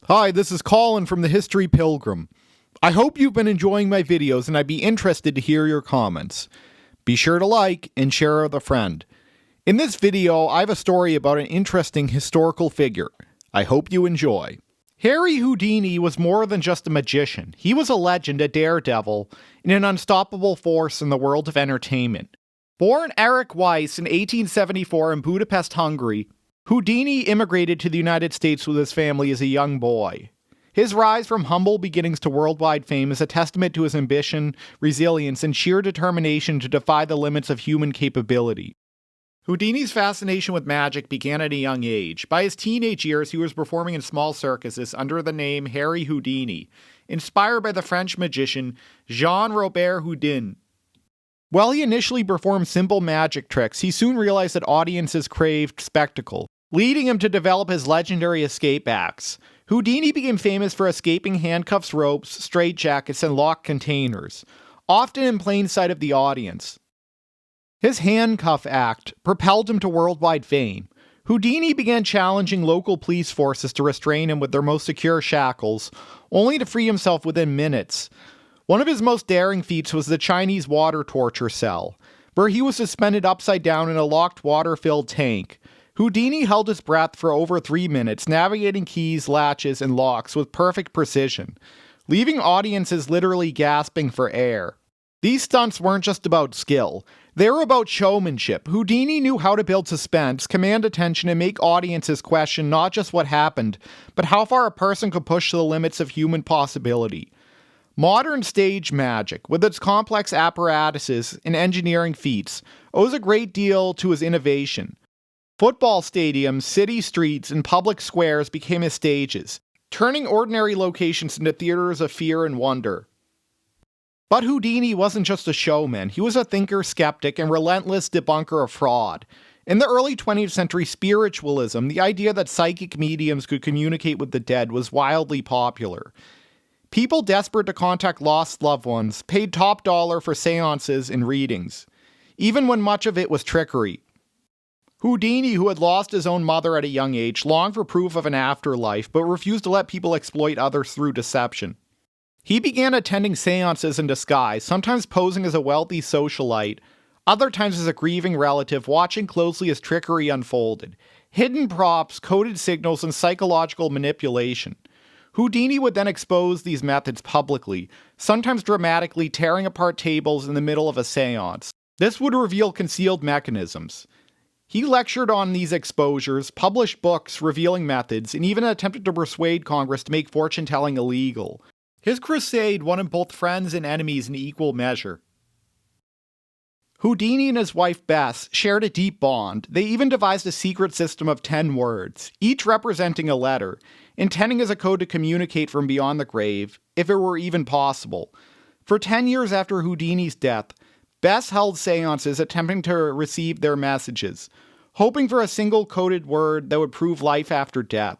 Hi, this is Colin from the History Pilgrim. I hope you've been enjoying my videos and I'd be interested to hear your comments. Be sure to like and share with a friend. In this video, I have a story about an interesting historical figure. I hope you enjoy. Harry Houdini was more than just a magician. He was a legend, a daredevil, and an unstoppable force in the world of entertainment. Born Erik Weisz in 1874 in Budapest, Hungary, Houdini immigrated to the United States with his family as a young boy. His rise from humble beginnings to worldwide fame is a testament to his ambition, resilience, and sheer determination to defy the limits of human capability. Houdini's fascination with magic began at a young age. By his teenage years, he was performing in small circuses under the name Harry Houdini, inspired by the French magician Jean-Robert Houdin. While he initially performed simple magic tricks, he soon realized that audiences craved spectacle, leading him to develop his legendary escape acts. Houdini became famous for escaping handcuffs, ropes, straitjackets, and locked containers, often in plain sight of the audience. His handcuff act propelled him to worldwide fame. Houdini began challenging local police forces to restrain him with their most secure shackles, only to free himself within minutes. One of his most daring feats was the Chinese water torture cell, where he was suspended upside down in a locked water-filled tank. Houdini held his breath for over 3 minutes, navigating keys, latches, and locks with perfect precision, leaving audiences literally gasping for air. These stunts weren't just about skill, they were about showmanship. Houdini knew how to build suspense, command attention, and make audiences question not just what happened, but how far a person could push to the limits of human possibility. Modern stage magic, with its complex apparatuses and engineering feats, owes a great deal to his innovation. Football stadiums, city streets, and public squares became his stages, turning ordinary locations into theaters of fear and wonder. But Houdini wasn't just a showman, he was a thinker, skeptic, and relentless debunker of fraud. In the early 20th century, spiritualism, the idea that psychic mediums could communicate with the dead, was wildly popular. People desperate to contact lost loved ones paid top dollar for seances and readings, even when much of it was trickery. Houdini, who had lost his own mother at a young age, longed for proof of an afterlife, but refused to let people exploit others through deception. He began attending seances in disguise, sometimes posing as a wealthy socialite, other times as a grieving relative, watching closely as trickery unfolded. Hidden props, coded signals, and psychological manipulation. Houdini would then expose these methods publicly, sometimes dramatically tearing apart tables in the middle of a seance. This would reveal concealed mechanisms. He lectured on these exposures, published books revealing methods, and even attempted to persuade Congress to make fortune-telling illegal. His crusade won him both friends and enemies in equal measure. Houdini and his wife Bess shared a deep bond. They even devised a secret system of 10 words, each representing a letter, intending as a code to communicate from beyond the grave, if it were even possible. For 10 years after Houdini's death, Bess held seances attempting to receive their messages, hoping for a single coded word that would prove life after death.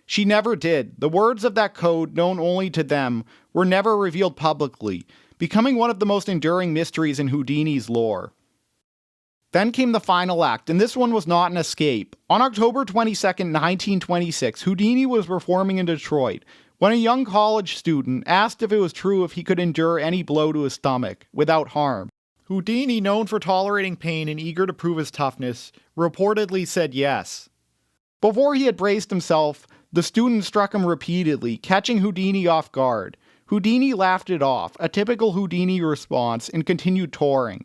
She never did. The words of that code, known only to them, were never revealed publicly, becoming one of the most enduring mysteries in Houdini's lore. Then came the final act, and this one was not an escape. On October 22, 1926, Houdini was performing in Detroit when a young college student asked if it was true if he could endure any blow to his stomach without harm. Houdini, known for tolerating pain and eager to prove his toughness, reportedly said yes. Before he had braced himself, the student struck him repeatedly, catching Houdini off guard. Houdini laughed it off, a typical Houdini response, and continued touring.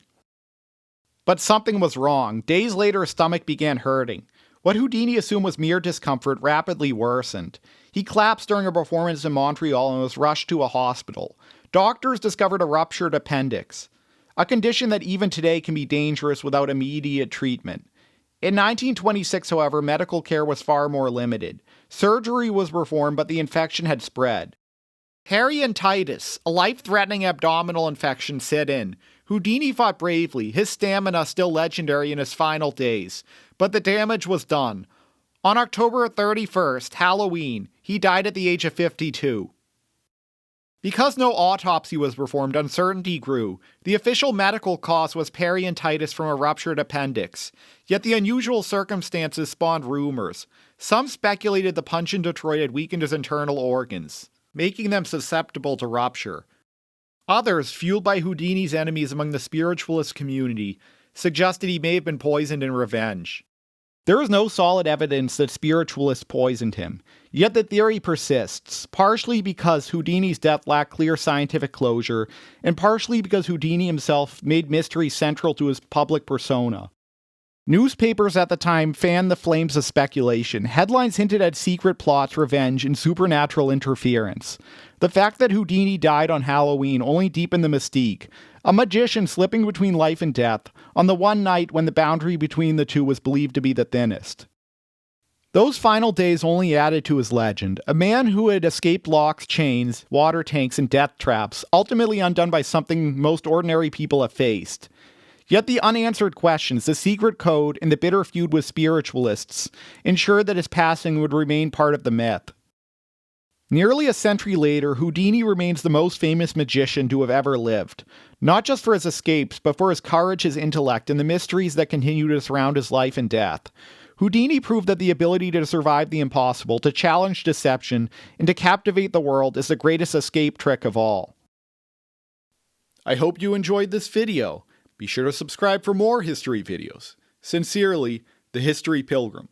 But something was wrong. Days later, his stomach began hurting. What Houdini assumed was mere discomfort rapidly worsened. He collapsed during a performance in Montreal and was rushed to a hospital. Doctors discovered a ruptured appendix, a condition that even today can be dangerous without immediate treatment. In 1926, however, medical care was far more limited. Surgery was performed, but the infection had spread. Peritonitis, a life-threatening abdominal infection, set in. Houdini fought bravely, his stamina still legendary in his final days, but the damage was done. On October 31st, Halloween, he died at the age of 52. Because no autopsy was performed, uncertainty grew. The official medical cause was peritonitis from a ruptured appendix. Yet the unusual circumstances spawned rumors. Some speculated the punch in Detroit had weakened his internal organs, making them susceptible to rupture. Others, fueled by Houdini's enemies among the spiritualist community, suggested he may have been poisoned in revenge. There is no solid evidence that spiritualists poisoned him, yet the theory persists, partially because Houdini's death lacked clear scientific closure, and partially because Houdini himself made mystery central to his public persona. Newspapers at the time fanned the flames of speculation. Headlines hinted at secret plots, revenge, and supernatural interference. The fact that Houdini died on Halloween only deepened the mystique, a magician slipping between life and death on the one night when the boundary between the two was believed to be the thinnest. Those final days only added to his legend, a man who had escaped locks, chains, water tanks, and death traps, ultimately undone by something most ordinary people have faced. Yet the unanswered questions, the secret code, and the bitter feud with spiritualists ensured that his passing would remain part of the myth. Nearly a century later, Houdini remains the most famous magician to have ever lived, not just for his escapes, but for his courage, his intellect, and the mysteries that continue to surround his life and death. Houdini proved that the ability to survive the impossible, to challenge deception, and to captivate the world is the greatest escape trick of all. I hope you enjoyed this video. Be sure to subscribe for more history videos. Sincerely, the History Pilgrim.